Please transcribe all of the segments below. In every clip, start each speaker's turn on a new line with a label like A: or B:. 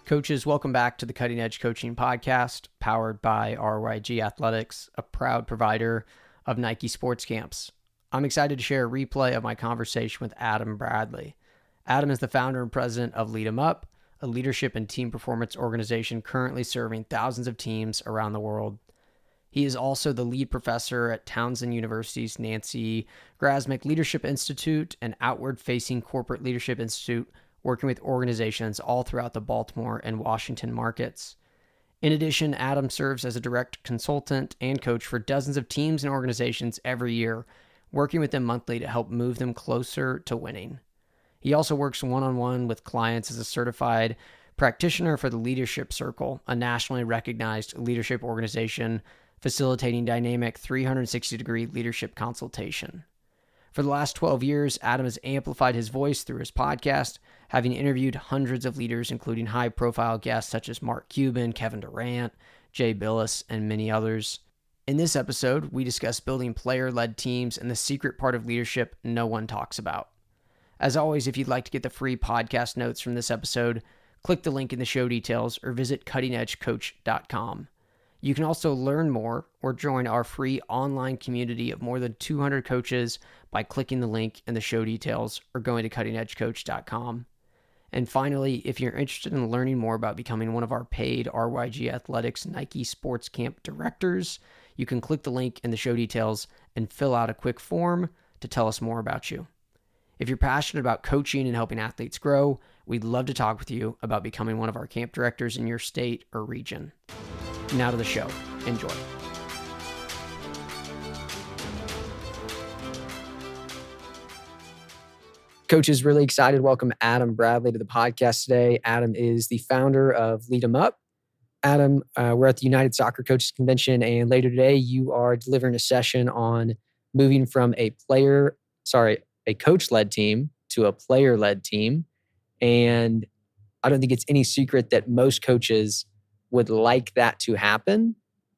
A: Coaches, welcome back to the Cutting Edge Coaching Podcast, powered by RYG Athletics, a proud provider of Nike sports camps. I'm excited to share a replay of my conversation with Adam Bradley. Adam is the founder and president of Lead 'em Up, a leadership and team performance organization currently serving thousands of teams around the world. He is also the lead professor at Townsend University's Nancy Grasmick Leadership Institute and Outward Facing Corporate Leadership Institute, working with organizations all throughout the Baltimore and Washington markets. In addition, Adam serves as a direct consultant and coach for dozens of teams and organizations every year, working with them monthly to help move them closer to winning. He also works one-on-one with clients as a certified practitioner for the Leadership Circle, a nationally recognized leadership organization facilitating dynamic 360-degree leadership consultation. For the last 12 years, Adam has amplified his voice through his podcast, having interviewed hundreds of leaders, including high-profile guests such as Mark Cuban, Kevin Durant, Jay Billis, and many others. In this episode, we discuss building player-led teams and the secret part of leadership no one talks about. As always, if you'd like to get the free podcast notes from this episode, click the link in the show details or visit cuttingedgecoach.com. You can also learn more or join our free online community of more than 200 coaches by clicking the link in the show details or going to cuttingedgecoach.com. And finally, if you're interested in learning more about becoming one of our paid RYG Athletics Nike Sports Camp directors, you can click the link in the show details and fill out a quick form to tell us more about you. If you're passionate about coaching and helping athletes grow, we'd love to talk with you about becoming one of our camp directors in your state or region. Now to the show. Enjoy. Coach is really excited to welcome Adam Bradley to the podcast today. Adam is the founder of Lead 'em Up. Adam, we're at the United Soccer Coaches Convention, and later today you are delivering a session on moving from a coach-led team to a player-led team. And I don't think it's any secret that most coaches would like that to happen,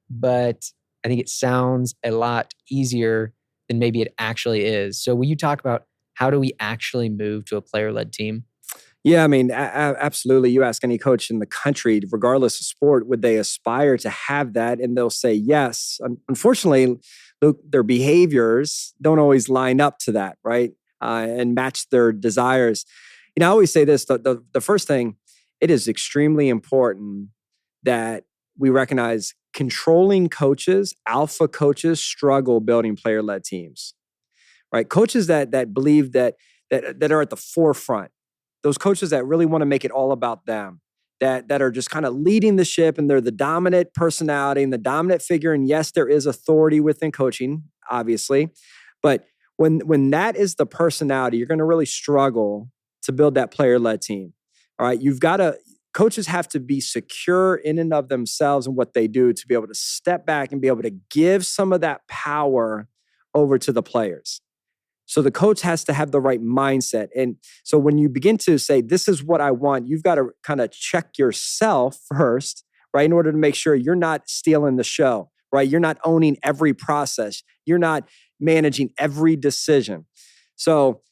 A: but I think it sounds a lot easier than maybe it actually is. So will you talk about how do we actually move to a player-led team?
B: Yeah, I mean, absolutely. You ask any coach in the country, regardless of sport, would they aspire to have that? And they'll say yes. Unfortunately, Luke, their behaviors don't always line up to that, right? And match their desires. I always say this, the first thing, it is extremely important that we recognize controlling coaches, alpha coaches struggle building player-led teams, right? Coaches that believe that are at the forefront, those coaches that really want to make it all about them, that are just kind of leading the ship and they're the dominant personality and the dominant figure. And yes, there is authority within coaching, obviously. But when that is the personality, you're going to really struggle to build that player-led team. All right. Coaches have to be secure in and of themselves and what they do to be able to step back and be able to give some of that power over to the players. So the coach has to have the right mindset. And so when you begin to say, this is what I want, you've got to kind of check yourself first, right? In order to make sure you're not stealing the show, right? You're not owning every process. You're not managing every decision. So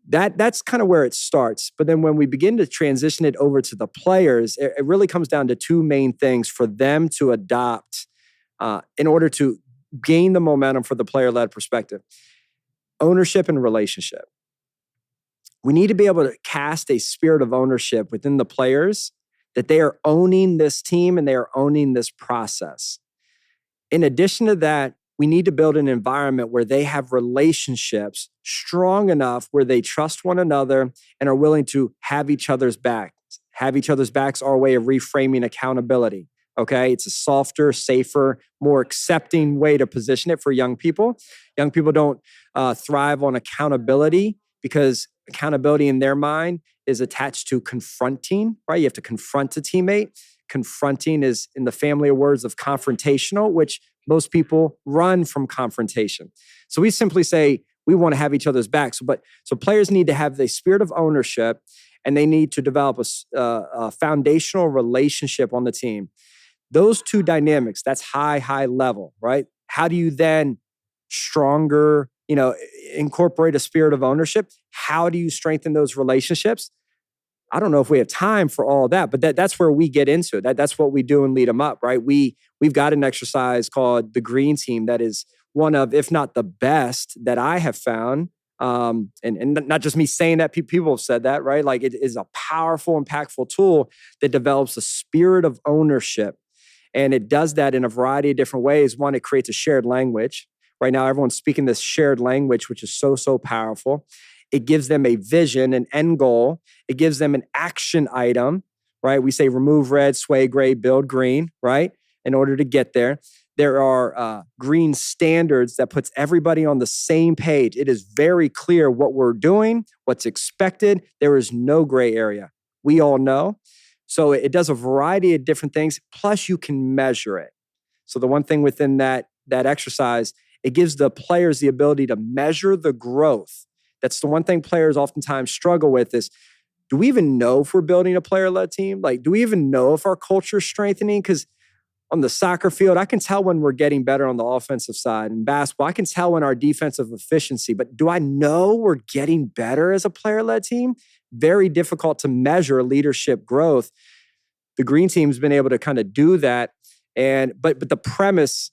B: that's kind of where it starts. But then when we begin to transition it over to the players, it really comes down to two main things for them to adopt in order to gain the momentum for the player-led perspective. Ownership and relationship. We need to be able to cast a spirit of ownership within the players that they are owning this team and they are owning this process. In addition to that, we need to build an environment where they have relationships strong enough where they trust one another and are willing to have each other's backs. Have each other's backs our way of reframing accountability. Okay, it's a softer, safer, more accepting way to position it for young people. Young people don't thrive on accountability because accountability in their mind is attached to confronting, right? You have to confront a teammate. Confronting is, in the family of words, of confrontational, which most people run from confrontation. So we simply say we want to have each other's backs. So players need to have the spirit of ownership, and they need to develop a foundational relationship on the team. Those two dynamics, that's high level, right? How do you then stronger, incorporate a spirit of ownership? How do you strengthen those relationships? I don't know if we have time for all of that, but that's where we get into it. That's what we do and lead them up, right? We've got an exercise called the Green Team that is one of, if not the best, that I have found. And not just me saying that, people have said that, right? Like, it is a powerful, impactful tool that develops a spirit of ownership. And it does that in a variety of different ways. One, it creates a shared language. Right now, everyone's speaking this shared language, which is so, so powerful. It gives them a vision, an end goal. It gives them an action item, right? We say remove red, sway gray, build green, right? In order to get there. There are green standards that puts everybody on the same page. It is very clear what we're doing, what's expected. There is no gray area. We all know. So it does a variety of different things. Plus, you can measure it. So the one thing within that exercise, it gives the players the ability to measure the growth. That's the one thing players oftentimes struggle with is, do we even know if we're building a player-led team? Like, do we even know if our culture is strengthening? Because on the soccer field, I can tell when we're getting better on the offensive side. In basketball, I can tell when our defensive efficiency. But do I know we're getting better as a player-led team? Very difficult to measure leadership growth. The Green Team's been able to kind of do that. But the premise,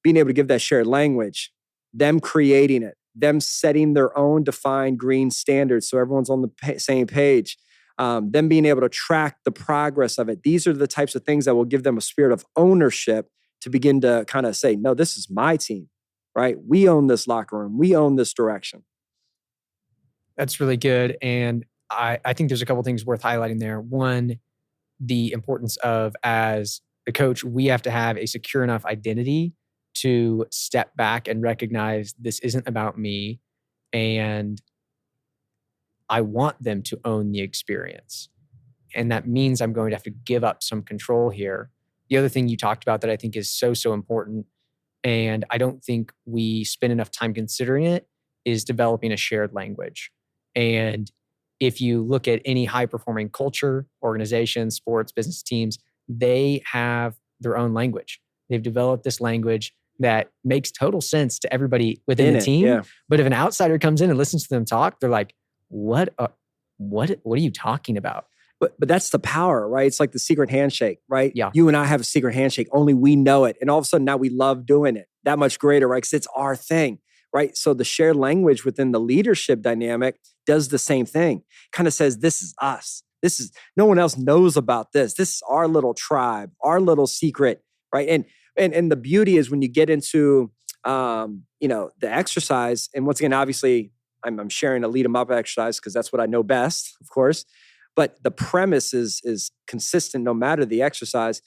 B: being able to give that shared language, them creating it, them setting their own defined green standards so everyone's on the same page, them being able to track the progress of it. These are the types of things that will give them a spirit of ownership to begin to kind of say, no, this is my team, right? We own this locker room. We own this direction.
A: That's really good. And I think there's a couple things worth highlighting there. One, the importance of, as the coach, we have to have a secure enough identity to step back and recognize this isn't about me, and I want them to own the experience. And that means I'm going to have to give up some control here. The other thing you talked about that I think is so, so important, and I don't think we spend enough time considering it, is developing a shared language. And if you look at any high-performing culture, organizations, sports, business teams, they have their own language. They've developed this language that makes total sense to everybody within the team.
B: Yeah.
A: But if an outsider comes in and listens to them talk, they're like, what are you talking about?
B: But that's the power, right? It's like the secret handshake, right?
A: Yeah.
B: You and I have a secret handshake. Only we know it. And all of a sudden now we love doing it that much greater, right? Because it's our thing, right? So the shared language within the leadership dynamic does the same thing. Kind of says, this is us. This is, no one else knows about this. This is our little tribe, our little secret, right? And the beauty is when you get into, the exercise, and once again, obviously I'm sharing a lead 'em up exercise because that's what I know best, of course. But the premise is consistent no matter the exercise.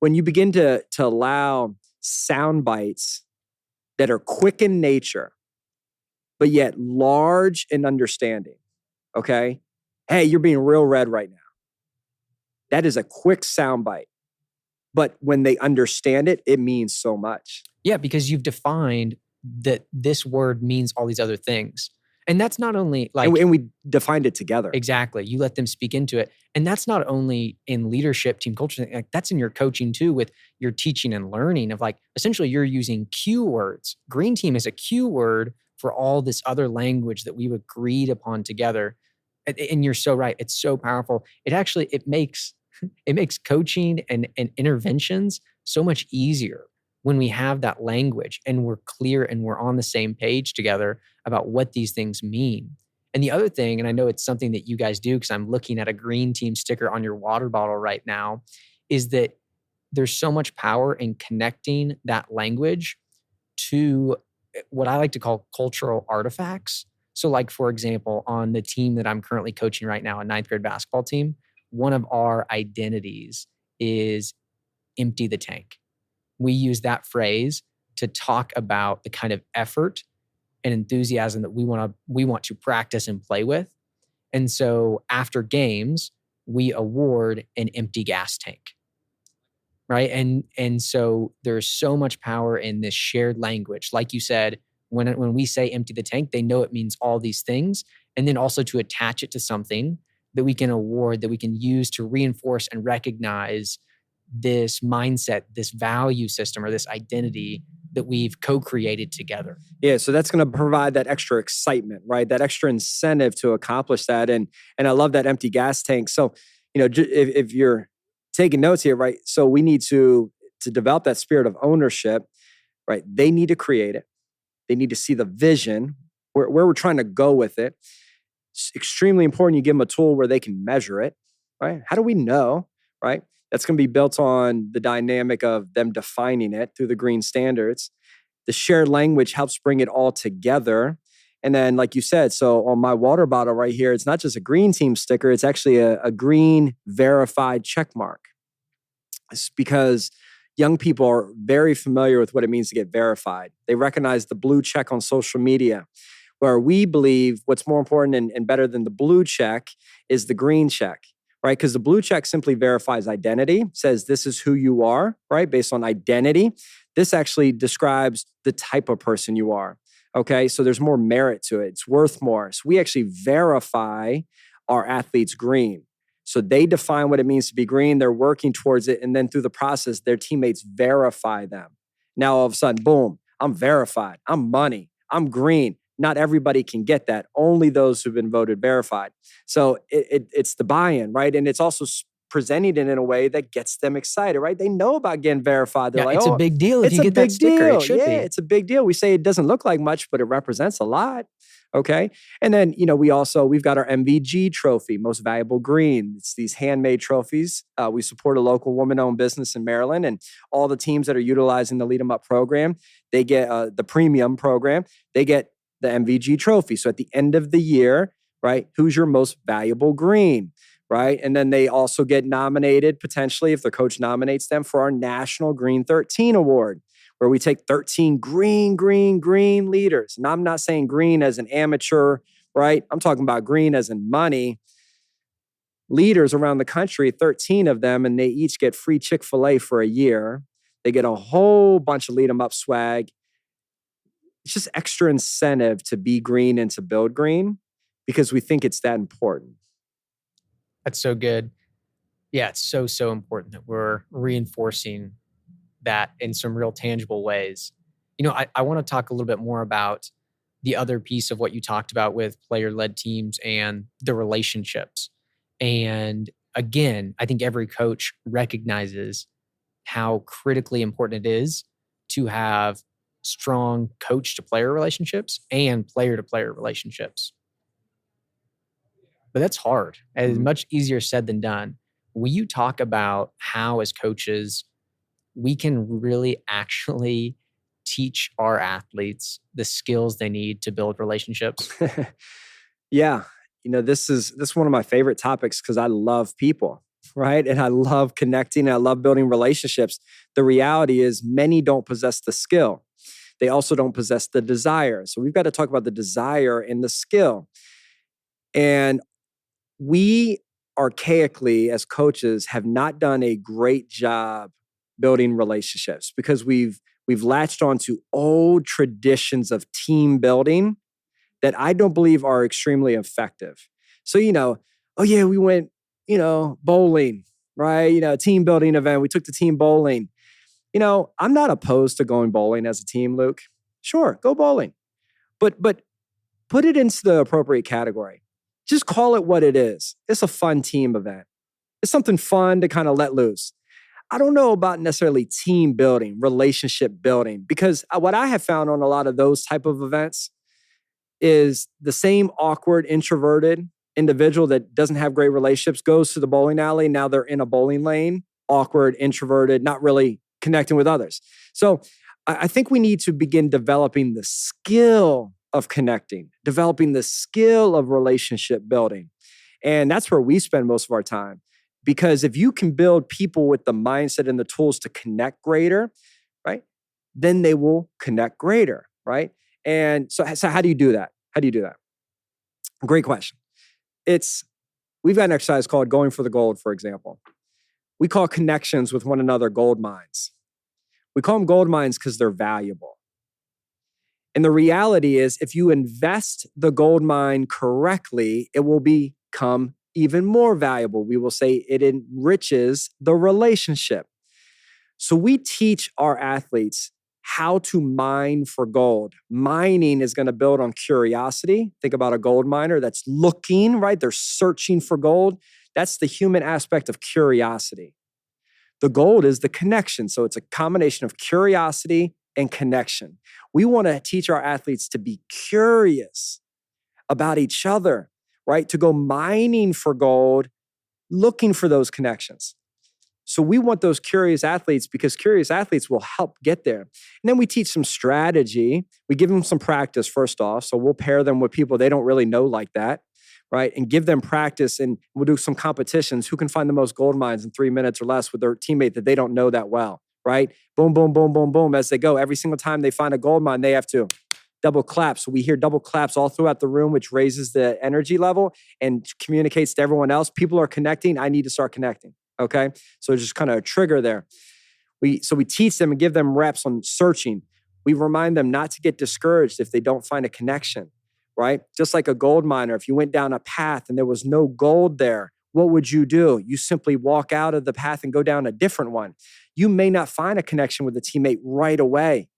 B: When you begin to allow sound bites that are quick in nature, but yet large in understanding, okay? Hey, you're being real red right now. That is a quick sound bite. But when they understand it, it means so much.
A: Yeah, because you've defined that this word means all these other things. And that's not only like...
B: And we defined it together.
A: Exactly. You let them speak into it. And that's not only in leadership, team culture, like that's in your coaching too, with your teaching and learning of, like, essentially you're using cue words. Green Team is a cue word for all this other language that we've agreed upon together. And you're so right. It's so powerful. It makes coaching and interventions so much easier when we have that language and we're clear and we're on the same page together about what these things mean. And the other thing, and I know it's something that you guys do because I'm looking at a Green Team sticker on your water bottle right now, is that there's so much power in connecting that language to what I like to call cultural artifacts. So, like, for example, on the team that I'm currently coaching right now, a 9th grade basketball team, one of our identities is empty the tank. We use that phrase to talk about the kind of effort and enthusiasm that we want to practice and play with. And so after games, we award an empty gas tank, right? And so there's so much power in this shared language. Like you said, when we say empty the tank, they know it means all these things. And then also to attach it to something that we can award, that we can use to reinforce and recognize this mindset, this value system, or this identity that we've co-created together.
B: Yeah, so that's going to provide that extra excitement, right? That extra incentive to accomplish that. And I love that empty gas tank. So, if you're taking notes here, right? So we need to develop that spirit of ownership, right? They need to create it. They need to see the vision, where we're trying to go with it. It's extremely important you give them a tool where they can measure it, right? How do we know, right? That's going to be built on the dynamic of them defining it through the green standards. The shared language helps bring it all together. And then, like you said, so on my water bottle right here, it's not just a green team sticker, it's actually a green verified check mark. It's because young people are very familiar with what it means to get verified. They recognize the blue check on social media, where we believe what's more important and better than the blue check is the green check, right? Because the blue check simply verifies identity, says this is who you are, right? Based on identity. This actually describes the type of person you are, okay? So there's more merit to it. It's worth more. So we actually verify our athletes green. So they define what it means to be green. They're working towards it. And then through the process, their teammates verify them. Now, all of a sudden, boom, I'm verified. I'm money. I'm green. Not everybody can get that. Only those who've been voted verified. So it's the buy-in, right? And it's also presenting it in a way that gets them excited, right? They know about getting verified. They're like,
A: it's a big deal if you get that sticker. It should be.
B: It's a big deal. We say it doesn't look like much, but it represents a lot. Okay. And then, we've got our MVG trophy, most valuable green. It's these handmade trophies. We support a local woman-owned business in Maryland, and all the teams that are utilizing the Lead 'em Up program, they get the premium program. They get the MVG trophy. So at the end of the year, right, who's your most valuable green, right? And then they also get nominated potentially, if their coach nominates them, for our National Green 13 Award, where we take 13 green leaders. And I'm not saying green as an amateur, right? I'm talking about green as in money. Leaders around the country, 13 of them, and they each get free Chick-fil-A for a year. They get a whole bunch of Lead 'em Up swag. It's just extra incentive to be green and to build green because we think it's that important.
A: That's so good. Yeah, it's so important that we're reinforcing that in some real tangible ways. I want to talk a little bit more about the other piece of what you talked about with player-led teams and the relationships. And again, I think every coach recognizes how critically important it is to have strong coach-to-player relationships and player-to-player relationships. But that's hard. It's much easier said than done. Will you talk about how, as coaches, we can really actually teach our athletes the skills they need to build relationships?
B: Yeah. This is one of my favorite topics because I love people, right? And I love connecting. I love building relationships. The reality is many don't possess the skill. They also don't possess the desire. So we've got to talk about the desire and the skill. And we archaically, as coaches, have not done a great job building relationships because we've latched onto old traditions of team building that I don't believe are extremely effective. So, oh yeah, we went, bowling, right? Team building event. We took the team bowling. I'm not opposed to going bowling as a team, Luke. Sure, go bowling. But put it into the appropriate category. Just call it what it is. It's a fun team event. It's something fun to kind of let loose. I don't know about necessarily team building, relationship building, because what I have found on a lot of those type of events is the same awkward, introverted individual that doesn't have great relationships goes to the bowling alley. Now they're in a bowling lane, awkward, introverted, not really connecting with others. So I think we need to begin developing the skill of connecting, developing the skill of relationship building. And that's where we spend most of our time. Because if you can build people with the mindset and the tools to connect greater, right, then they will connect greater, right? And so how do you do that? How do you do that? Great question. We've got an exercise called Going for the Gold, for example. We call connections with one another gold mines. We call them gold mines because they're valuable. And the reality is, if you invest the gold mine correctly, it will become even more valuable. We will say it enriches the relationship. So we teach our athletes how to mine for gold. Mining is going to build on curiosity. Think about a gold miner that's looking, right? They're searching for gold. That's the human aspect of curiosity. The gold is the connection. So it's a combination of curiosity and connection. We want to teach our athletes to be curious about each other, right? To go mining for gold, looking for those connections. So we want those curious athletes because curious athletes will help get there. And then we teach some strategy. We give them some practice first off. So we'll pair them with people they don't really know like that, right? And give them practice, and we'll do some competitions. Who can find the most gold mines in 3 minutes or less with their teammate that they don't know that well, right? Boom, boom, boom, boom, boom. As they go, every single time they find a gold mine, they have to double clap. So we hear double claps all throughout the room, which raises the energy level and communicates to everyone else. People are connecting. I need to start connecting. Okay. So it's just kind of a trigger there. So we teach them and give them reps on searching. We remind them not to get discouraged if they don't find a connection, right? Just like a gold miner, if you went down a path and there was no gold there, what would you do? You simply walk out of the path and go down a different one. You may not find a connection with a teammate right away.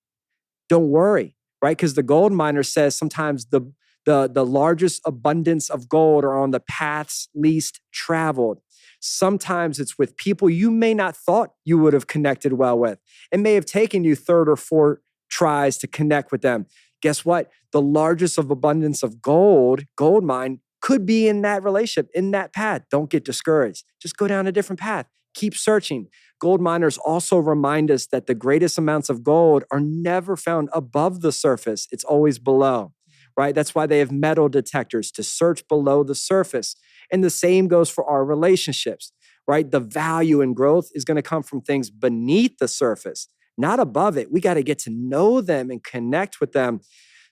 B: Don't worry, right? Because the gold miner says sometimes the largest abundance of gold are on the paths least traveled. Sometimes it's with people you may not thought you would have connected well with. It may have taken you 3rd or 4th tries to connect with them. Guess what? The largest of abundance of gold mine, could be in that relationship, in that path. Don't get discouraged. Just go down a different path. Keep searching. Gold miners also remind us that the greatest amounts of gold are never found above the surface. It's always below, right? That's why they have metal detectors to search below the surface. And the same goes for our relationships, right? The value and growth is going to come from things beneath the surface, not above it. We got to get to know them and connect with them.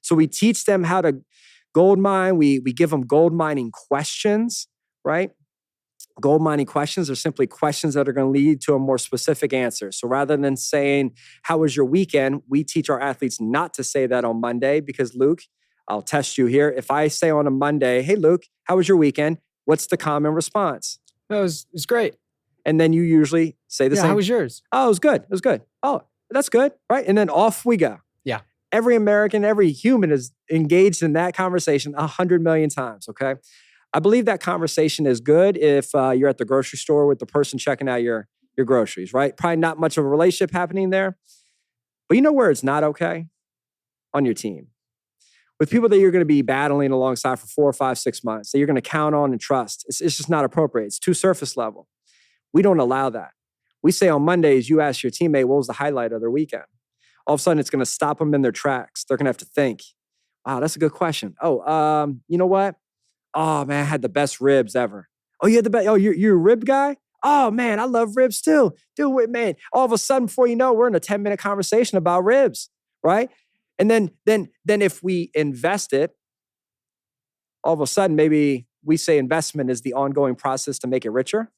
B: So we teach them how to gold mine. We give them gold mining questions, right? Gold mining questions are simply questions that are going to lead to a more specific answer. So rather than saying, how was your weekend? We teach our athletes not to say that on Monday because, Luke, I'll test you here. If I say on a Monday, hey, Luke, how was your weekend? What's the common response?
A: It was great.
B: And then you usually say the same.
A: How was yours?
B: Oh, it was good. It was good. Oh, that's good, right? And then off we go.
A: Yeah.
B: Every American, every human is engaged in that conversation 100 million times, okay? I believe that conversation is good if you're at the grocery store with the person checking out your groceries, right? Probably not much of a relationship happening there. But you know where it's not okay? On your team. With people that you're going to be battling alongside for 4 or 5, 6 months, that you're going to count on and trust. It's just not appropriate. It's too surface level. We don't allow that. We say on Mondays, you ask your teammate, what was the highlight of their weekend? All of a sudden, it's going to stop them in their tracks. They're going to have to think, wow, that's a good question. Oh, you know what? Oh, man, I had the best ribs ever. Oh, you had the best? Oh, you're a rib guy? Oh, man, I love ribs too. Dude, man, all of a sudden, before you know, we're in a 10-minute conversation about ribs, right? And then if we invest it, all of a sudden, maybe we say investment is the ongoing process to make it richer.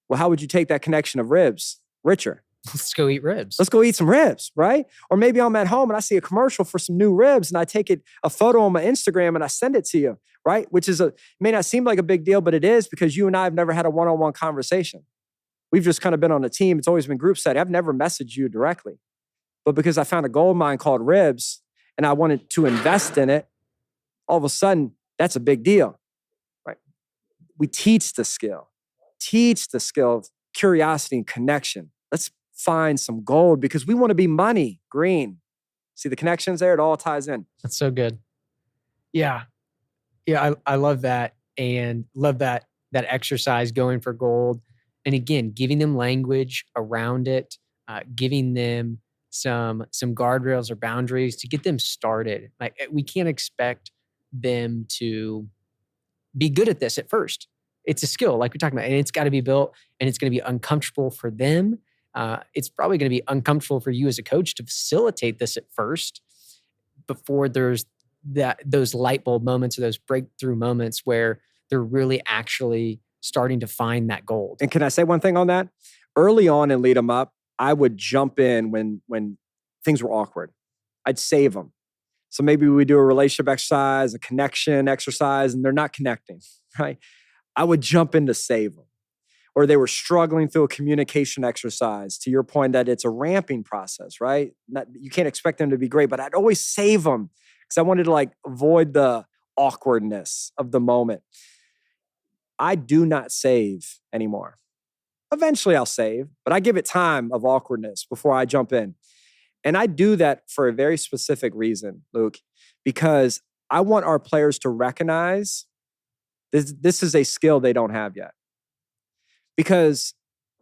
B: Well, how would you take that connection of ribs richer?
A: Let's go eat ribs.
B: Let's go eat some ribs, right? Or maybe I'm at home and I see a commercial for some new ribs and I take a photo on my Instagram and I send it to you, right? Which may not seem like a big deal, but it is because you and I have never had a one-on-one conversation. We've just kind of been on a team. It's always been group setting. I've never messaged you directly. But because I found a gold mine called ribs and I wanted to invest in it, all of a sudden, that's a big deal, right? We teach the skill of curiosity and connection. Let's find some gold because we want to be money, green. See the connections there? It all ties in.
A: That's so good. Yeah. Yeah, I love that and love that exercise going for gold. And again, giving them language around it, giving them some guardrails or boundaries to get them started. Like we can't expect them to be good at this at first. It's a skill, like we talked about, and it's got to be built, and it's going to be uncomfortable for them. It's probably going to be uncomfortable for you as a coach to facilitate this at first, before there's those light bulb moments or those breakthrough moments where they're really actually starting to find that gold.
B: And can I say one thing on that? Early on and lead them up, I would jump in when things were awkward. I'd save them. So maybe we do a relationship exercise, a connection exercise, and they're not connecting, right? I would jump in to save them. or they were struggling through a communication exercise, to your point that it's a ramping process, right? You can't expect them to be great, but I'd always save them because I wanted to like avoid the awkwardness of the moment. I do not save anymore. Eventually I'll save, but I give it time of awkwardness before I jump in. And I do that for a very specific reason, Luke, because I want our players to recognize this is a skill they don't have yet. Because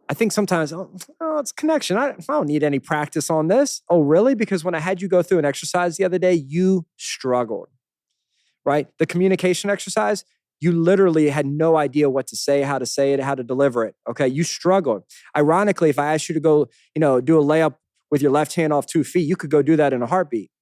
B: I think sometimes, it's connection. I don't need any practice on this. Oh, really? Because when I had you go through an exercise the other day, you struggled, right? The communication exercise, you literally had no idea what to say, how to deliver it. Okay, you struggled. Ironically, if I asked you to go, do a layup with your left hand off 2 feet, you could go do that in a heartbeat.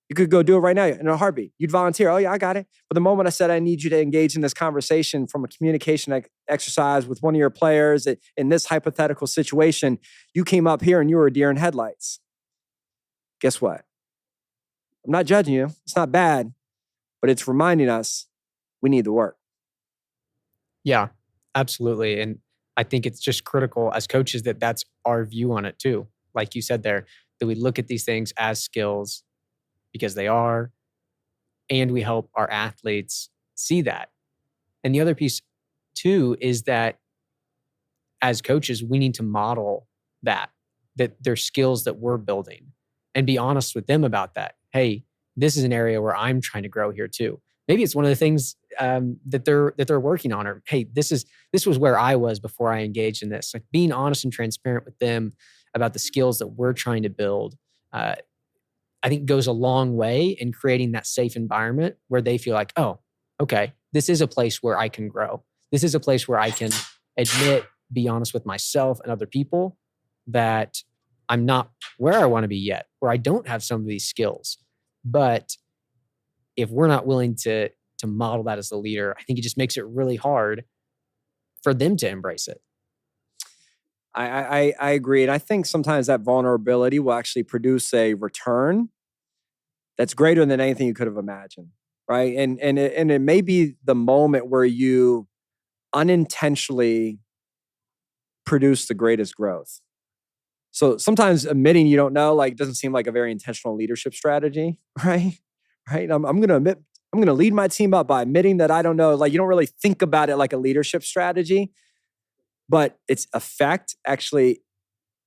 B: You could go do it right now in a heartbeat. You'd volunteer. Oh yeah, I got it. But the moment I said I need you to engage in this conversation from a communication exercise with one of your players in this hypothetical situation, you came up here and you were a deer in headlights. Guess what? I'm not judging you. It's not bad, but it's reminding us we need the work.
A: Yeah, absolutely. And I think it's just critical as coaches that that's our view on it too. Like you said there, that we look at these things as skills because they are, and we help our athletes see that. And the other piece too is that as coaches, we need to model that they're skills that we're building and be honest with them about that. Hey, this is an area where I'm trying to grow here too. Maybe it's one of the things that they're working on, or hey, this was where I was before I engaged in this. Like being honest and transparent with them about the skills that we're trying to build, I think goes a long way in creating that safe environment where they feel like, oh, okay, this is a place where I can grow. This is a place where I can admit, be honest with myself and other people that I'm not where I want to be yet, or I don't have some of these skills. But if we're not willing to model that as the leader, I think it just makes it really hard for them to embrace it.
B: I agree. And I think sometimes that vulnerability will actually produce a return that's greater than anything you could have imagined, right? And it may be the moment where you unintentionally produce the greatest growth. So sometimes admitting you don't know, like, doesn't seem like a very intentional leadership strategy, right? Right? I'm going to admit, I'm going to lead my team up by admitting that I don't know. Like, you don't really think about it like a leadership strategy, but its effect actually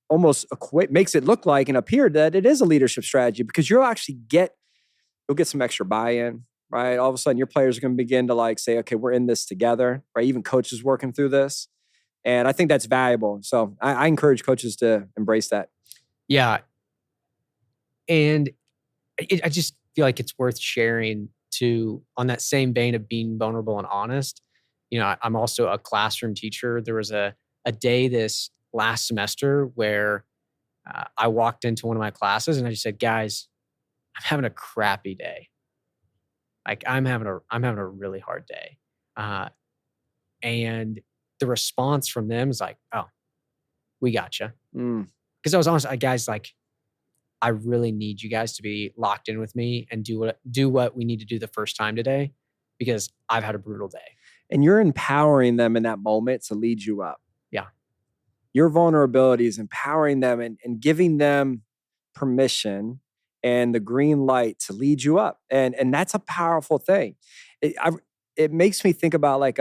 B: almost makes it look like and appear that it is a leadership strategy, because you'll get some extra buy-in, right? All of a sudden your players are going to begin to like say, okay, we're in this together, right? Even coaches working through this. And I think that's valuable. So I encourage coaches to embrace that.
A: Yeah. And I just feel like it's worth sharing too, on that same vein of being vulnerable and honest. I'm also a classroom teacher. There was a day this last semester where I walked into one of my classes and I just said, guys, I'm having a crappy day. Like I'm having a really hard day. And the response from them is like, oh, we gotcha. Because I was honest, guys, like, I really need you guys to be locked in with me and do what we need to do the first time today, because I've had a brutal day.
B: And you're empowering them in that moment to lead you up.
A: Yeah.
B: Your vulnerability is empowering them and giving them permission and the green light to lead you up. And that's a powerful thing. It makes me think about like,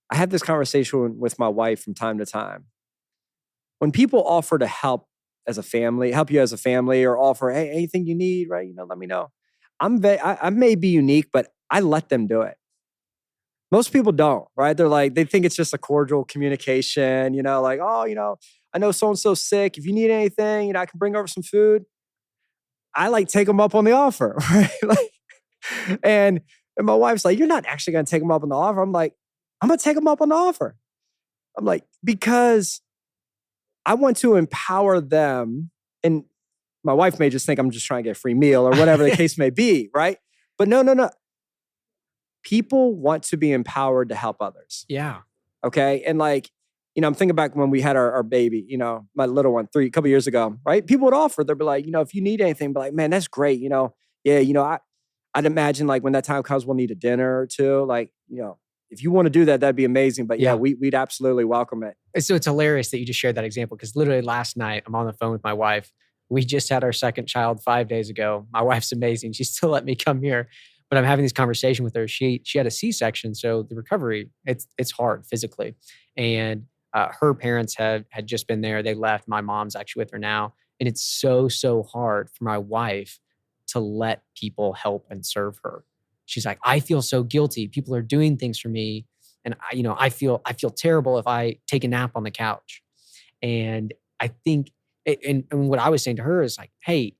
B: I had this conversation with my wife from time to time. When people offer to help you as a family, or offer, hey, anything you need, right? Let me know. I may be unique, but I let them do it. Most people don't, right? They think it's just a cordial communication, like, oh, I know so-and-so's sick. If you need anything, I can bring over some food. I like take them up on the offer, right? And my wife's like, you're not actually going to take them up on the offer. I'm like, I'm going to take them up on the offer. I'm like, because I want to empower them. And my wife may just think I'm just trying to get a free meal or whatever the case may be, right? But no. People want to be empowered to help others.
A: Yeah.
B: Okay. And like, I'm thinking back when we had our baby, my little one, a couple years ago, right? People would offer, they'd be like, if you need anything, be like, man, that's great. Yeah, I'd imagine like when that time comes, we'll need a dinner or two. Like, if you want to do that, that'd be amazing. But yeah,
A: Yeah.
B: we'd absolutely welcome it.
A: So it's hilarious that you just shared that example, because literally last night I'm on the phone with my wife. We just had our second child 5 days ago. My wife's amazing. She still let me come here, but I'm having this conversation with her. She had a C-section, so the recovery, it's hard physically. And her parents had just been there. They left. My mom's actually with her now. And it's so hard for my wife to let people help and serve her. She's like, I feel so guilty. People are doing things for me. And I feel terrible if I take a nap on the couch. And I think, and what I was saying to her is like, hey,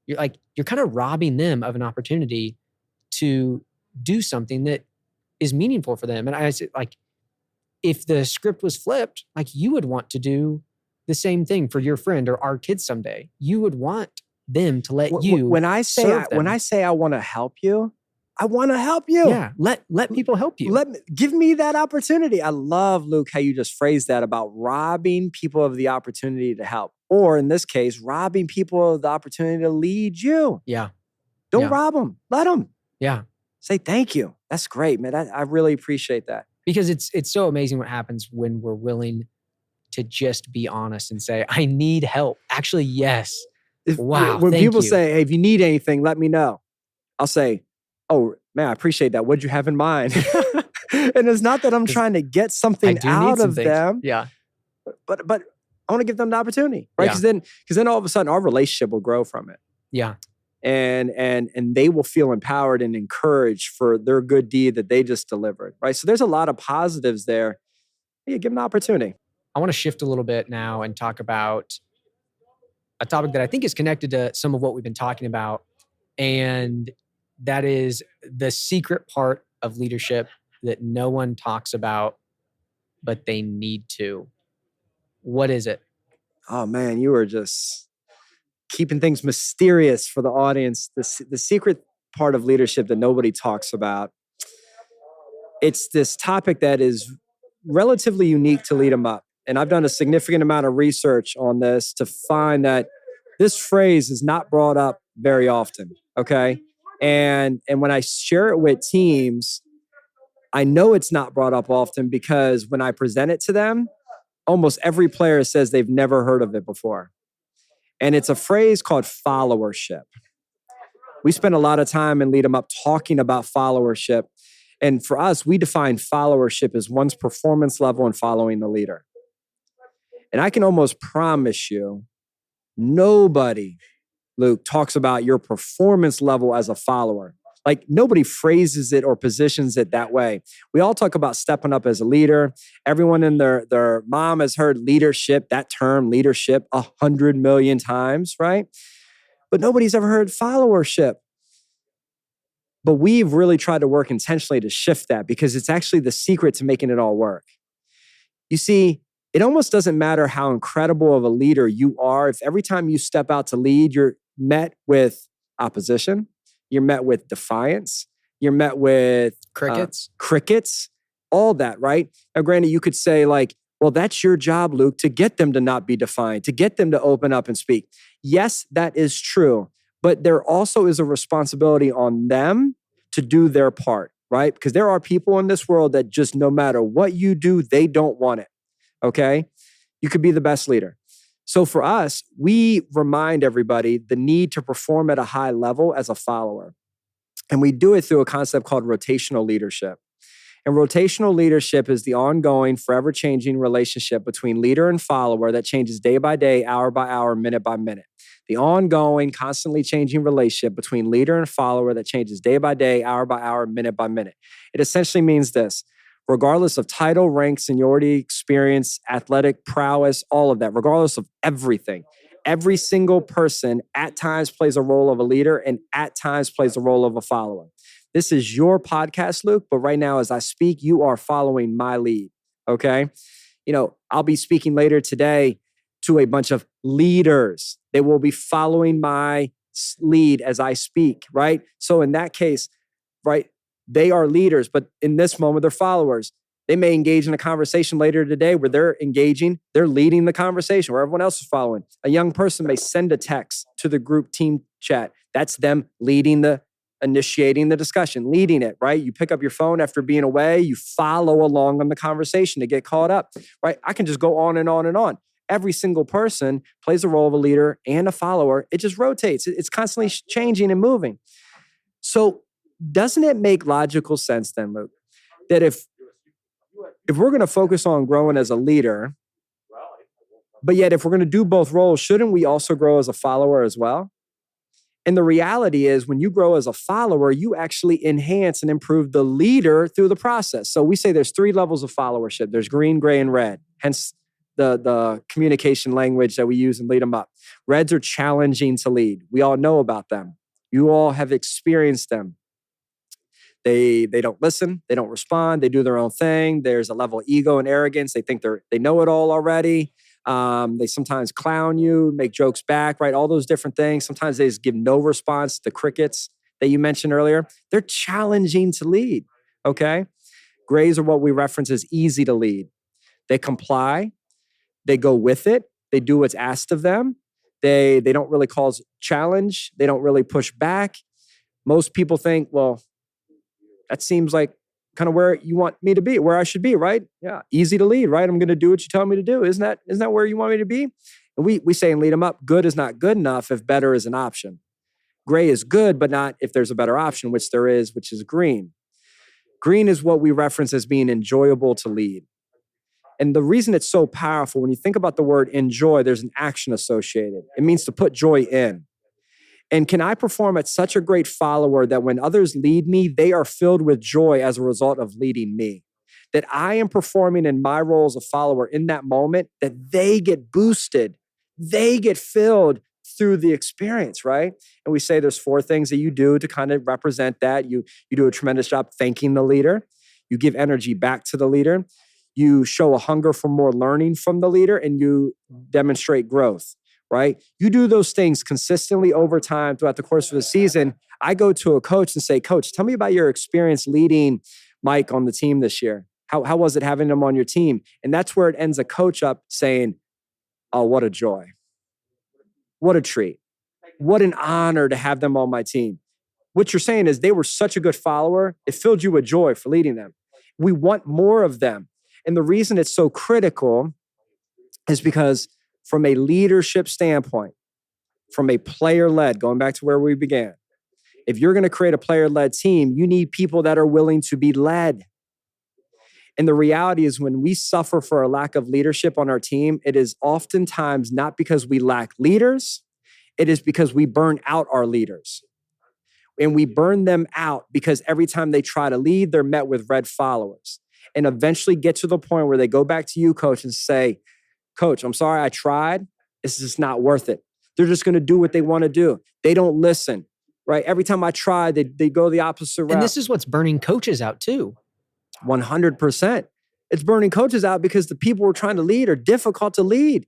A: you're kind of robbing them of an opportunity to do something that is meaningful for them. And I said, like, if the script was flipped, like, you would want to do the same thing for your friend or our kids someday. You would want them to let you
B: when I say I want to help you, I want to help you.
A: Yeah, let people help you.
B: Give me that opportunity. I love, Luke, how you just phrased that about robbing people of the opportunity to help. Or in this case, robbing people of the opportunity to lead you.
A: Yeah.
B: Don't rob them. Let them.
A: Yeah.
B: Say thank you. That's great, man. I really appreciate that.
A: Because it's so amazing what happens when we're willing to just be honest and say, I need help. Actually, yes.
B: When people say, hey, if you need anything, let me know. I'll say, oh, man, I appreciate that. What'd you have in mind? And it's not that I'm trying to get something out of them.
A: Yeah.
B: But I want to give them the opportunity, right? Because then all of a sudden our relationship will grow from it.
A: Yeah.
B: And they will feel empowered and encouraged for their good deed that they just delivered, right? So there's a lot of positives there. Yeah, give them the opportunity.
A: I want to shift a little bit now and talk about a topic that I think is connected to some of what we've been talking about. And that is the secret part of leadership that no one talks about, but they need to. What is it?
B: Oh man, you are just keeping things mysterious for the audience. The secret part of leadership that nobody talks about. It's this topic that is relatively unique to Lead 'em Up. And I've done a significant amount of research on this to find that this phrase is not brought up very often, okay? And when I share it with teams, I know it's not brought up often because when I present it to them, almost every player says they've never heard of it before. And it's a phrase called followership. We spend a lot of time in Lead 'em Up talking about followership. And for us, we define followership as one's performance level in following the leader. And I can almost promise you, nobody, Luke, talks about your performance level as a follower. Like nobody phrases it or positions it that way. We all talk about stepping up as a leader. Everyone in their mom has heard leadership, that term leadership 100 million times, right? But nobody's ever heard followership. But we've really tried to work intentionally to shift that because it's actually the secret to making it all work. You see, it almost doesn't matter how incredible of a leader you are. If every time you step out to lead, you're met with opposition, you're met with defiance, you're met with crickets, all that, right? Now, granted, you could say like, well, that's your job, Luke, to get them to not be defiant, to get them to open up and speak. Yes, that is true. But there also is a responsibility on them to do their part, right? Because there are people in this world that just no matter what you do, they don't want it. Okay? You could be the best leader. So for us, we remind everybody the need to perform at a high level as a follower. And we do it through a concept called rotational leadership. And rotational leadership is the ongoing, forever changing relationship between leader and follower that changes day by day, hour by hour, minute by minute. The ongoing, constantly changing relationship between leader and follower that changes day by day, hour by hour, minute by minute. It essentially means this. Regardless of title, rank, seniority, experience, athletic prowess, all of that, regardless of everything, every single person at times plays a role of a leader and at times plays the role of a follower. This is your podcast, Luke, but right now as I speak, you are following my lead, okay? You know, I'll be speaking later today to a bunch of leaders. They will be following my lead as I speak, right? So in that case, right, they are leaders, but in this moment, they're followers. They may engage in a conversation later today where they're engaging, they're leading the conversation where everyone else is following. A young person may send a text to the group team chat. That's them leading the initiating the discussion, leading it, right? You pick up your phone after being away, you follow along on the conversation to get caught up, right? I can just go on and on and on. Every single person plays the role of a leader and a follower. It just rotates. It's constantly changing and moving. So doesn't it make logical sense then, Luke, that if we're going to focus on growing as a leader, but yet if we're going to do both roles, shouldn't we also grow as a follower as well? And the reality is when you grow as a follower, you actually enhance and improve the leader through the process. So we say there's 3 levels of followership. There's green, gray, and red. Hence the communication language that we use and lead them up. Reds are challenging to lead. We all know about them. You all have experienced them. They don't listen. They don't respond. They do their own thing. There's a level of ego and arrogance. They think they know it all already. They sometimes clown you, make jokes back, right? All those different things. Sometimes they just give no response to crickets that you mentioned earlier. They're challenging to lead, okay? Grays are what we reference as easy to lead. They comply. They go with it. They do what's asked of them. They don't really cause challenge. They don't really push back. Most people think, well, that seems like kind of where you want me to be, where I should be, right? Yeah, easy to lead, right? I'm going to do what you tell me to do. Isn't that where you want me to be? And we say and lead them up, good is not good enough if better is an option. Gray is good, but not if there's a better option, which there is, which is green. Green is what we reference as being enjoyable to lead. And the reason it's so powerful, when you think about the word enjoy, there's an action associated. It means to put joy in. And can I perform as such a great follower that when others lead me, they are filled with joy as a result of leading me? That I am performing in my role as a follower in that moment, that they get boosted, they get filled through the experience, right? And we say there's 4 things that you do to kind of represent that. You do a tremendous job thanking the leader. You give energy back to the leader. You show a hunger for more learning from the leader, and you demonstrate growth. Right? You do those things consistently over time throughout the course of the season. I go to a coach and say, Coach, tell me about your experience leading Mike on the team this year. How was it having him on your team? And that's where it ends a coach up saying, oh, what a joy. What a treat. What an honor to have them on my team. What you're saying is they were such a good follower. It filled you with joy for leading them. We want more of them. And the reason it's so critical is because from a leadership standpoint, from a player-led, going back to where we began, if you're going to create a player-led team, you need people that are willing to be led. And the reality is when we suffer for a lack of leadership on our team, it is oftentimes not because we lack leaders, it is because we burn out our leaders. And we burn them out because every time they try to lead, they're met with red followers. And eventually get to the point where they go back to you, coach, and say, Coach, I'm sorry I tried. It's just not worth it. They're just going to do what they want to do. They don't listen, right? Every time I try, they go the opposite route.
A: And this is what's burning coaches out too.
B: 100%. It's burning coaches out because the people we're trying to lead are difficult to lead,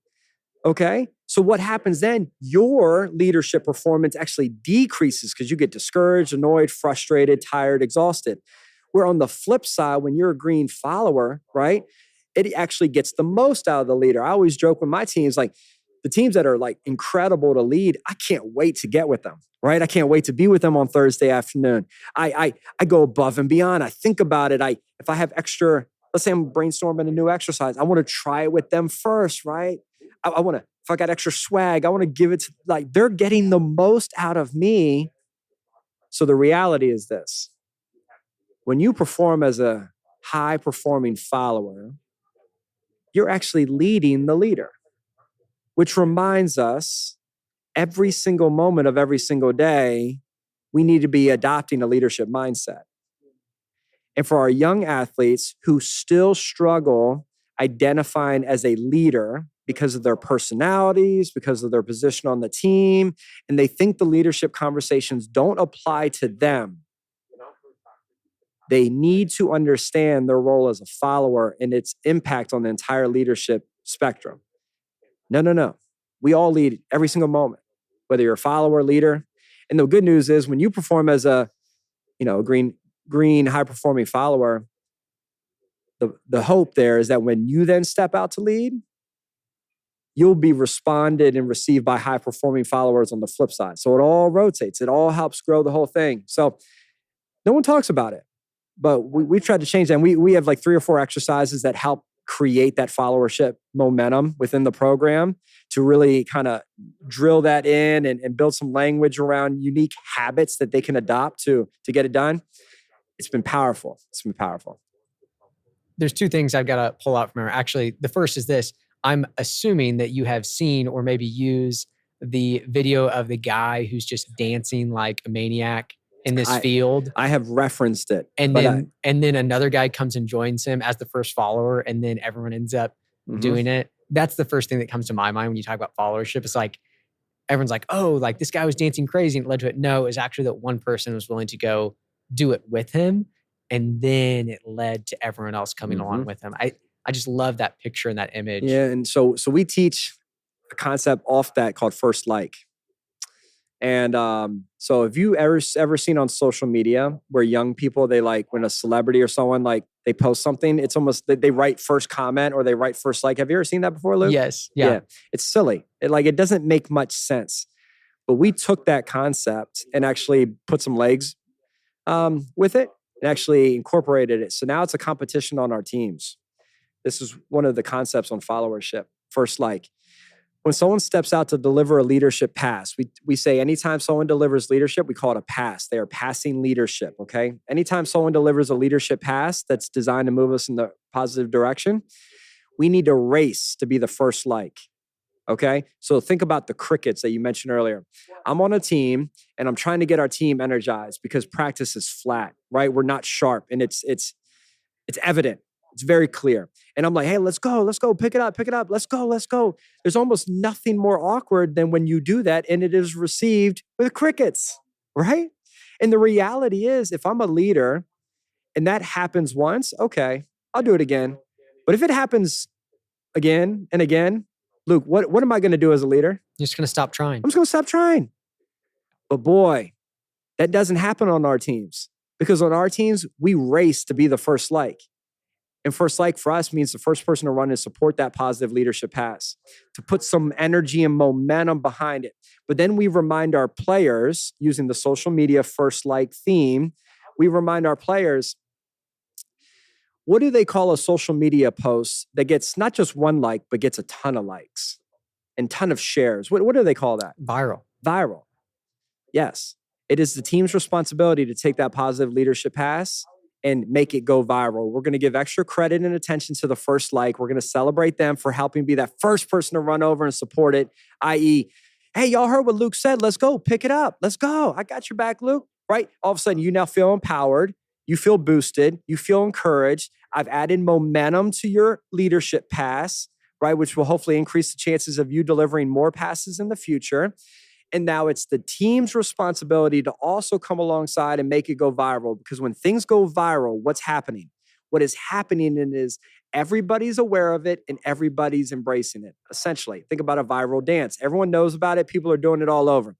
B: okay? So what happens then? Your leadership performance actually decreases because you get discouraged, annoyed, frustrated, tired, exhausted. Where on the flip side, when you're a green follower, right? It actually gets the most out of the leader. I always joke with my teams, like the teams that are like incredible to lead, I can't wait to get with them, right? I can't wait to be with them on Thursday afternoon. I go above and beyond. I think about it. If I have extra, let's say I'm brainstorming a new exercise, I want to try it with them first, right? I want to, if I got extra swag, I want to give it to, like, they're getting the most out of me. So the reality is this. When you perform as a high-performing follower, you're actually leading the leader, which reminds us every single moment of every single day, we need to be adopting a leadership mindset. And for our young athletes who still struggle identifying as a leader because of their personalities, because of their position on the team, and they think the leadership conversations don't apply to them, they need to understand their role as a follower and its impact on the entire leadership spectrum. No. We all lead every single moment, whether you're a follower or leader. And the good news is when you perform as a green, high-performing follower, the hope there is that when you then step out to lead, you'll be responded and received by high performing followers on the flip side. So it all rotates. It all helps grow the whole thing. So no one talks about it, but we've tried to change that. And we have like 3 or 4 exercises that help create that followership momentum within the program to really kind of drill that in and build some language around unique habits that they can adopt to get it done. It's been powerful. It's been powerful.
A: There's 2 things I've got to pull out from here. Actually, the first is this. I'm assuming that you have seen or maybe used the video of the guy who's just dancing like a maniac in this field.
B: I have referenced it.
A: And then another guy comes and joins him as the first follower, and then everyone ends up doing it. That's the first thing that comes to my mind when you talk about followership. It's like, everyone's like, oh, like this guy was dancing crazy and it led to it. No, it was actually that one person was willing to go do it with him. And then it led to everyone else coming along with him. I just love that picture and that image.
B: Yeah. And so we teach a concept off that called first like. And so have you ever seen on social media where young people, they like when a celebrity or someone like they post something, it's almost they write first comment or they write first like. Have you ever seen that before, Luke?
A: Yes. Yeah.
B: It's silly. It doesn't make much sense. But we took that concept and actually put some legs with it and actually incorporated it. So now it's a competition on our teams. This is one of the concepts on followership. First like. When someone steps out to deliver a leadership pass, we say anytime someone delivers leadership, we call it a pass. They are passing leadership, okay? Anytime someone delivers a leadership pass that's designed to move us in the positive direction, we need to race to be the first like, okay? So think about the crickets that you mentioned earlier. I'm on a team and I'm trying to get our team energized because practice is flat, right? We're not sharp and it's evident. It's very clear. And I'm like, hey, let's go, pick it up, let's go. There's almost nothing more awkward than when you do that and it is received with crickets, right? And the reality is, if I'm a leader and that happens once, okay, I'll do it again. But if it happens again and again, Luke, what am I going to do as a leader?
A: You're just going to stop trying.
B: I'm just going to stop trying. But boy, that doesn't happen on our teams because on our teams, we race to be the first like. And first like for us means the first person to run and support that positive leadership pass, to put some energy and momentum behind it. But then we remind our players, using the social media first like theme, we remind our players, what do they call a social media post that gets not just one like, but gets a ton of likes and ton of shares? What do they call that? Viral. Yes. It is the team's responsibility to take that positive leadership pass and make it go viral. We're going to give extra credit and attention to the first like. We're going to celebrate them for helping be that first person to run over and support it, i.e., hey, y'all heard what Luke said. Let's go. Pick it up. Let's go. I got your back, Luke. Right? All of a sudden, you now feel empowered. You feel boosted. You feel encouraged. I've added momentum to your leadership pass, right? Which will hopefully increase the chances of you delivering more passes in the future. And now it's the team's responsibility to also come alongside and make it go viral. Because when things go viral, what's happening? What is happening is everybody's aware of it and everybody's embracing it. Essentially, think about a viral dance. Everyone knows about it. People are doing it all over.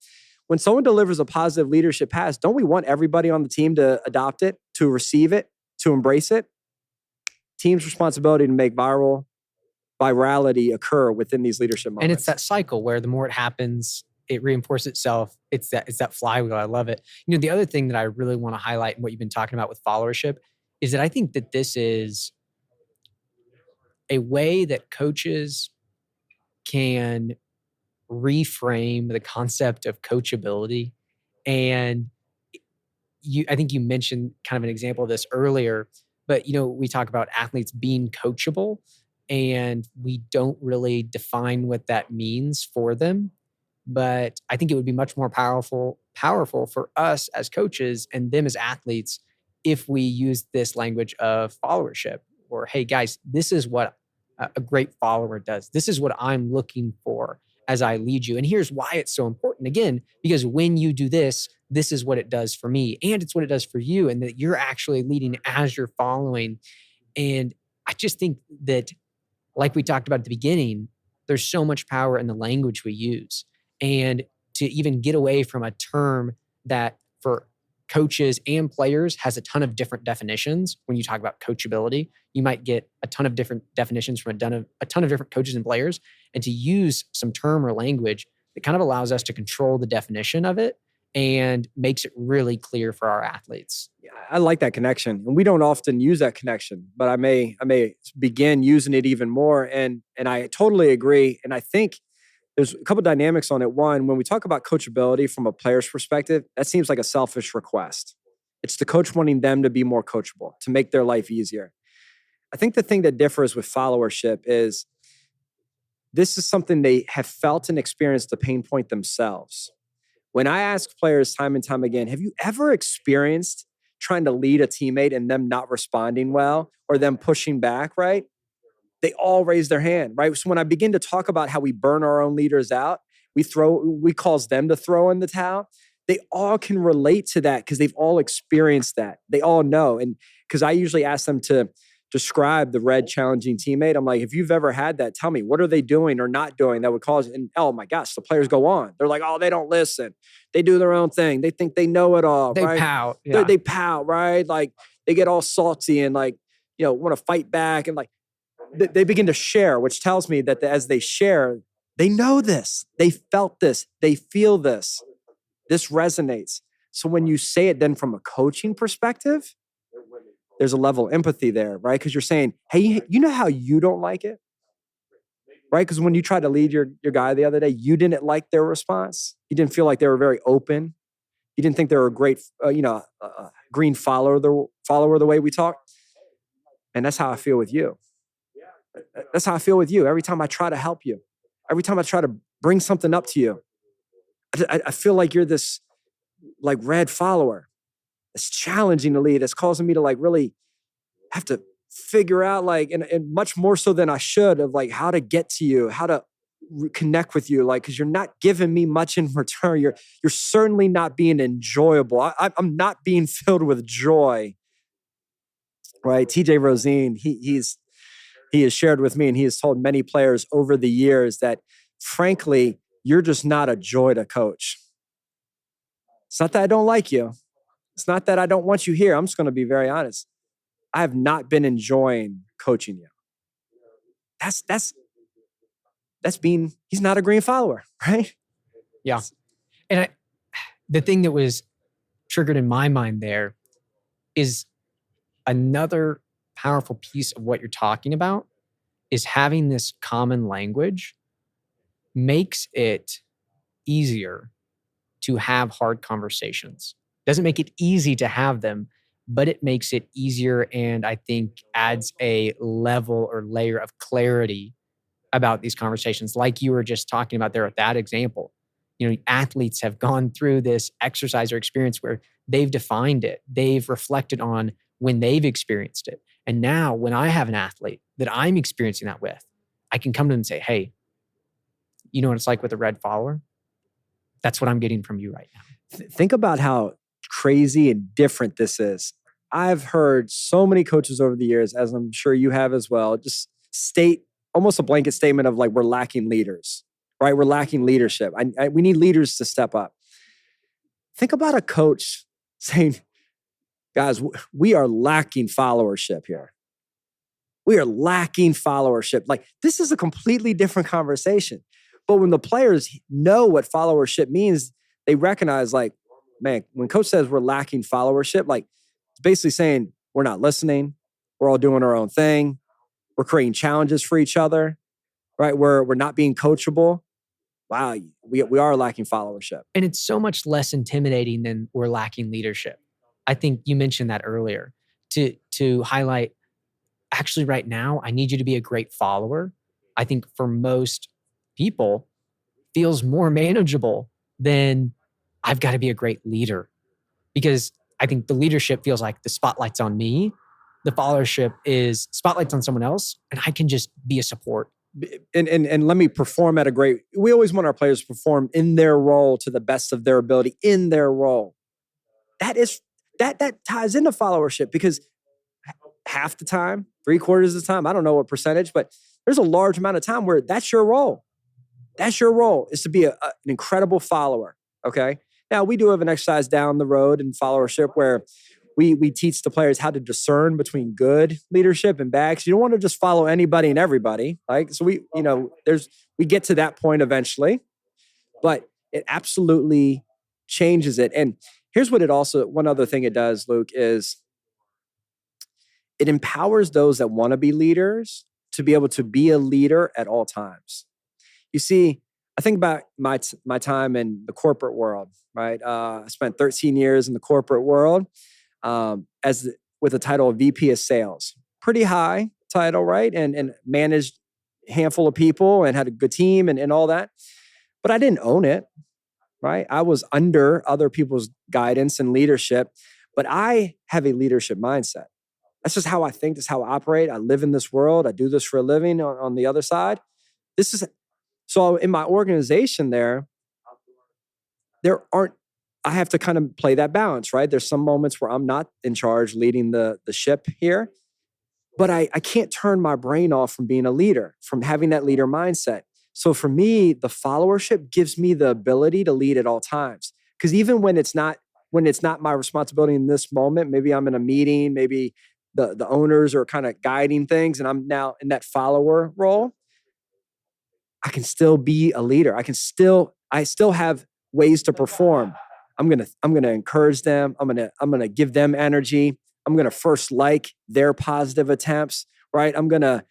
B: When someone delivers a positive leadership pass, don't we want everybody on the team to adopt it, to receive it, to embrace it? Team's responsibility to make virality occur within these leadership moments.
A: And it's that cycle where the more it happens, it reinforces itself. It's that flywheel. I love it. You know, the other thing that I really want to highlight in what you've been talking about with followership is that I think that this is a way that coaches can reframe the concept of coachability. And I think you mentioned kind of an example of this earlier, but you know, we talk about athletes being coachable and we don't really define what that means for them. But I think it would be much more powerful for us as coaches and them as athletes if we use this language of followership or, hey guys, this is what a great follower does. This is what I'm looking for as I lead you. And here's why it's so important. Again, because when you do this, this is what it does for me and it's what it does for you, and that you're actually leading as you're following. And I just think that, like we talked about at the beginning, there's so much power in the language we use. And to even get away from a term that for coaches and players has a ton of different definitions. When you talk about coachability, you might get a ton of different definitions from a ton of different coaches and players. And to use some term or language that kind of allows us to control the definition of it and makes it really clear for our athletes.
B: Yeah, I like that connection. And we don't often use that connection, but I may begin using it even more. And I totally agree. And I think there's a couple of dynamics on it. One, when we talk about coachability from a player's perspective, that seems like a selfish request. It's the coach wanting them to be more coachable, to make their life easier. I think the thing that differs with followership is this is something they have felt and experienced the pain point themselves. When I ask players time and time again, have you ever experienced trying to lead a teammate and them not responding well or them pushing back, right? They all raise their hand, right? So when I begin to talk about how we burn our own leaders out, we cause them to throw in the towel. They all can relate to that because they've all experienced that. They all know. And because I usually ask them to describe the red challenging teammate, I'm like, if you've ever had that, tell me, what are they doing or not doing that would cause, and oh my gosh, the players go on. They're like, oh, they don't listen. They do their own thing. They think they know it all,
A: they
B: right?
A: Pout. Yeah.
B: They pout, right? Like they get all salty and like, want to fight back and like, they begin to share, which tells me that as they share, they know this, they felt this, they feel this. This resonates. So when you say it then from a coaching perspective, there's a level of empathy there, right? Because you're saying, hey, you know how you don't like it? Right? Because when you tried to lead your guy the other day, you didn't like their response. You didn't feel like they were very open. You didn't think they were a great, green follower the way we talk. And that's how I feel with you. That's how I feel with you. Every time I try to help you, every time I try to bring something up to you, I feel like you're this like red follower. It's challenging to lead. It's causing me to like really have to figure out like, and much more so than I should, of like how to get to you, how to connect with you, like, because you're not giving me much in return. You're certainly not being enjoyable. I'm not being filled with joy. Right? TJ Rosine, he has shared with me, and he has told many players over the years that, frankly, you're just not a joy to coach. It's not that I don't like you. It's not that I don't want you here. I'm just going to be very honest. I have not been enjoying coaching you. That's being, he's not a green follower, right?
A: Yeah. And the thing that was triggered in my mind there is another powerful piece of what you're talking about is having this common language makes it easier to have hard conversations. Doesn't make it easy to have them, but it makes it easier, and I think adds a level or layer of clarity about these conversations. Like you were just talking about there with that example. Athletes have gone through this exercise or experience where they've defined it. They've reflected on when they've experienced it. And now when I have an athlete that I'm experiencing that with, I can come to them and say, hey, you know what it's like with a red follower? That's what I'm getting from you right now.
B: Think about how crazy and different this is. I've heard so many coaches over the years, as I'm sure you have as well, just state almost a blanket statement of like, we're lacking leaders, right? We're lacking leadership. We need leaders to step up. Think about a coach saying, guys, we are lacking followership here. We are lacking followership. Like, this is a completely different conversation. But when the players know what followership means, they recognize like, man, when coach says we're lacking followership, like it's basically saying we're not listening. We're all doing our own thing. We're creating challenges for each other, right? We're not being coachable. Wow, we are lacking followership.
A: And it's so much less intimidating than we're lacking leadership. I think you mentioned that earlier to highlight, actually right now, I need you to be a great follower. I think for most people feels more manageable than I've got to be a great leader, because I think the leadership feels like the spotlight's on me. The followership is spotlight's on someone else, and I can just be a support.
B: And let me perform at we always want our players to perform in their role to the best of their ability in their role. That ties into followership, because half the time, 3/4 of the time, I don't know what percentage, but there's a large amount of time where that's your role. That's your role, is to be an incredible follower, okay? Now, we do have an exercise down the road in followership where we teach the players how to discern between good leadership and bad. Because you don't want to just follow anybody and everybody. Like, so we get to that point eventually, but it absolutely changes it. And here's what one other thing it does, Luke, is it empowers those that want to be leaders to be able to be a leader at all times. You see, I think about my time in the corporate world, right? I spent 13 years in the corporate world with the title of VP of Sales. Pretty high title, right? And managed a handful of people and had a good team and all that. But I didn't own it, right? I was under other people's guidance and leadership, but I have a leadership mindset. That's just how I think. That's how I operate. I live in this world. I do this for a living on the other side. So in my organization there aren't, I have to kind of play that balance, right? There's some moments where I'm not in charge leading the ship here, but I can't turn my brain off from being a leader, from having that leader mindset. So for me, the followership gives me the ability to lead at all times. Because even when it's not my responsibility in this moment, maybe I'm in a meeting, maybe the owners are kind of guiding things and I'm now in that follower role, I can still be a leader. I still have ways to perform. I'm gonna encourage them. I'm gonna give them energy. I'm gonna first like their positive attempts, right? I'm gonna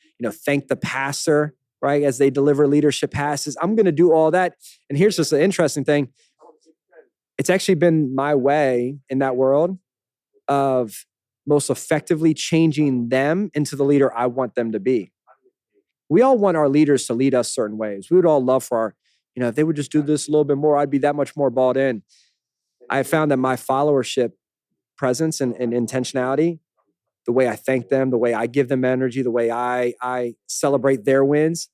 B: thank the passer, right, as they deliver leadership passes. I'm gonna do all that. And here's just an interesting thing. It's actually been my way in that world of most effectively changing them into the leader I want them to be. We all want our leaders to lead us certain ways. We would all love for if they would just do this a little bit more, I'd be that much more bought in. I found that my followership presence and intentionality, the way I thank them, the way I give them energy, the way I celebrate their wins,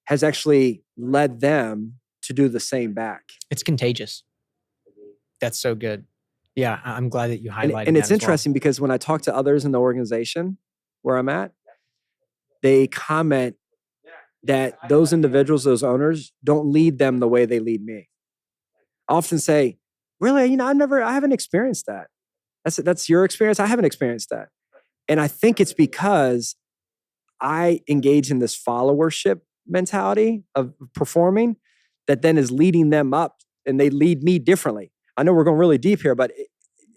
B: has actually led them to do the same back.
A: It's contagious. That's so good. Yeah, I'm glad that you highlighted
B: and it's
A: that
B: interesting because when I talk to others in the organization where I'm at, they comment that those individuals, those owners, don't lead them the way they lead me. I often say, really, I haven't experienced that. That's your experience. I haven't experienced that. And I think it's because I engage in this followership mentality of performing that then is leading them up and they lead me differently. I know we're going really deep here, but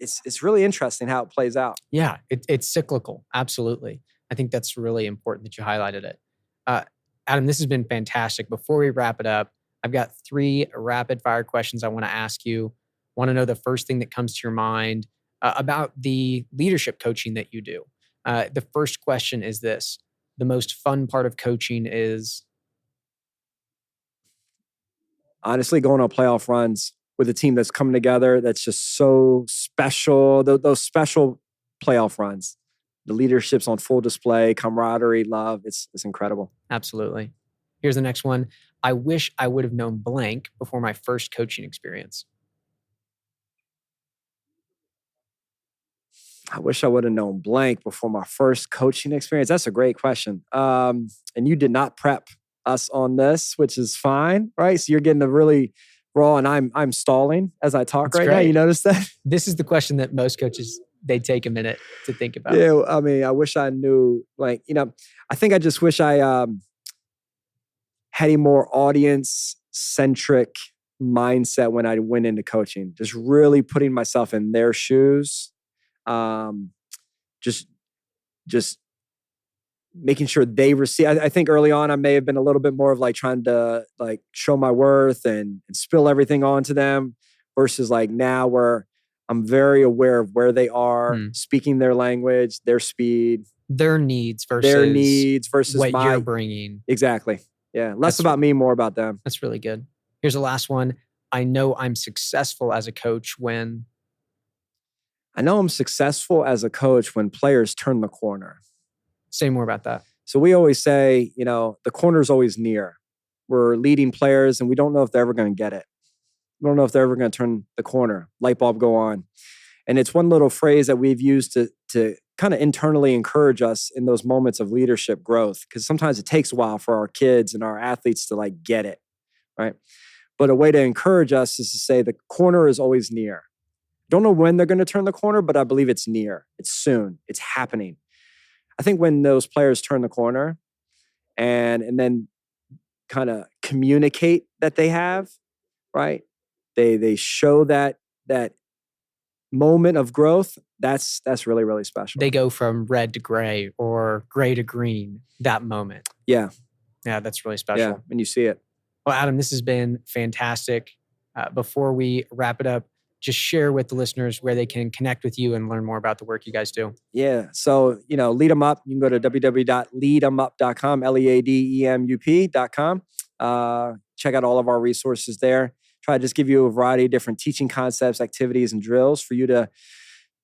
B: it's really interesting how it plays out.
A: Yeah, it's cyclical. Absolutely. I think that's really important that you highlighted it. Adam, this has been fantastic. Before we wrap it up, I've got 3 rapid fire questions I want to ask you. I want to know the first thing that comes to your mind about the leadership coaching that you do. The first question is this: the most fun part of coaching is?
B: Honestly, going on playoff runs with a team that's coming together, that's just so special. Those special playoff runs, the leadership's on full display, camaraderie, love. It's incredible.
A: Absolutely. Here's the next one. I wish I would have known blank before my first coaching experience.
B: I wish I would have known blank before my first coaching experience. That's a great question. And you did not prep us on this, which is fine, right? So you're getting a really raw, and I'm stalling as I talk. That's right great. Now. You notice that?
A: This is the question that most coaches, they take a minute to think about.
B: Yeah, I mean, I wish I knew, I think I just wish I had a more audience-centric mindset when I went into coaching. Just really putting myself in their shoes. Just making sure they receive. I think early on I may have been a little bit more of trying to show my worth and spill everything onto them versus now where I'm very aware of where they are, speaking their language, their speed,
A: their needs versus
B: what
A: you're bringing.
B: Exactly. Yeah. Less about me, more about them.
A: That's really good. Here's the last one. I know I'm successful as a coach when?
B: I know I'm successful as a coach when players turn the corner.
A: Say more about that.
B: So we always say, the corner's always near. We're leading players and we don't know if they're ever going to get it. We don't know if they're ever going to turn the corner, light bulb go on. And it's one little phrase that we've used to kind of internally encourage us in those moments of leadership growth. Because sometimes it takes a while for our kids and our athletes to get it, right? But a way to encourage us is to say the corner is always near. Don't know when they're going to turn the corner, but I believe it's near. It's soon. It's happening. I think when those players turn the corner and then kind of communicate that they have, right? They show that moment of growth. That's really, really special.
A: They go from red to gray or gray to green, that moment.
B: Yeah.
A: Yeah, that's really special.
B: Yeah, and you see it.
A: Well, Adam, this has been fantastic. Before we wrap it up, just share with the listeners where they can connect with you and learn more about the work you guys do.
B: Yeah. So, Lead 'em Up. You can go to www.leademup.com, leademup.com. Check out all of our resources there. Try to just give you a variety of different teaching concepts, activities, and drills for you to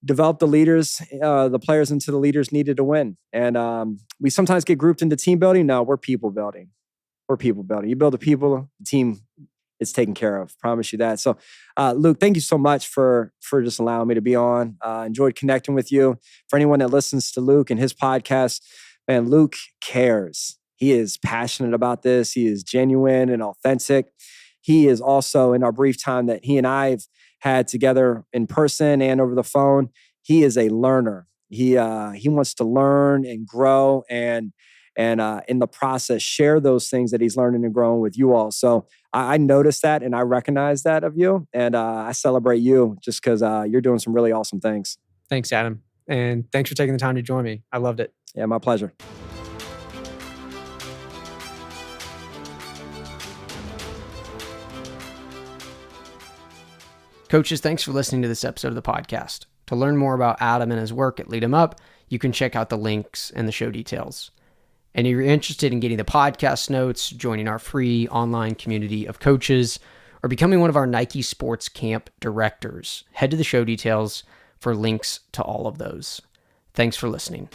B: develop the leaders, the players into the leaders needed to win. And we sometimes get grouped into team building. No, we're people building. We're people building. You build the people, the team is taken care of. Promise you that. So, Luke, thank you so much for just allowing me to be on. Enjoyed connecting with you. For anyone that listens to Luke and his podcast, man, Luke cares. He is passionate about this. He is genuine and authentic. He is also, in our brief time that he and I have had together in person and over the phone, he is a learner. He wants to learn and grow and in the process, share those things that he's learning and growing with you all. So I noticed that and I recognize that of you. And I celebrate you just because you're doing some really awesome things.
A: Thanks, Adam. And thanks for taking the time to join me. I loved it.
B: Yeah, my pleasure.
A: Coaches, thanks for listening to this episode of the podcast. To learn more about Adam and his work at Lead 'em Up, you can check out the links and the show details. And if you're interested in getting the podcast notes, joining our free online community of coaches, or becoming one of our Nike Sports Camp directors, head to the show details for links to all of those. Thanks for listening.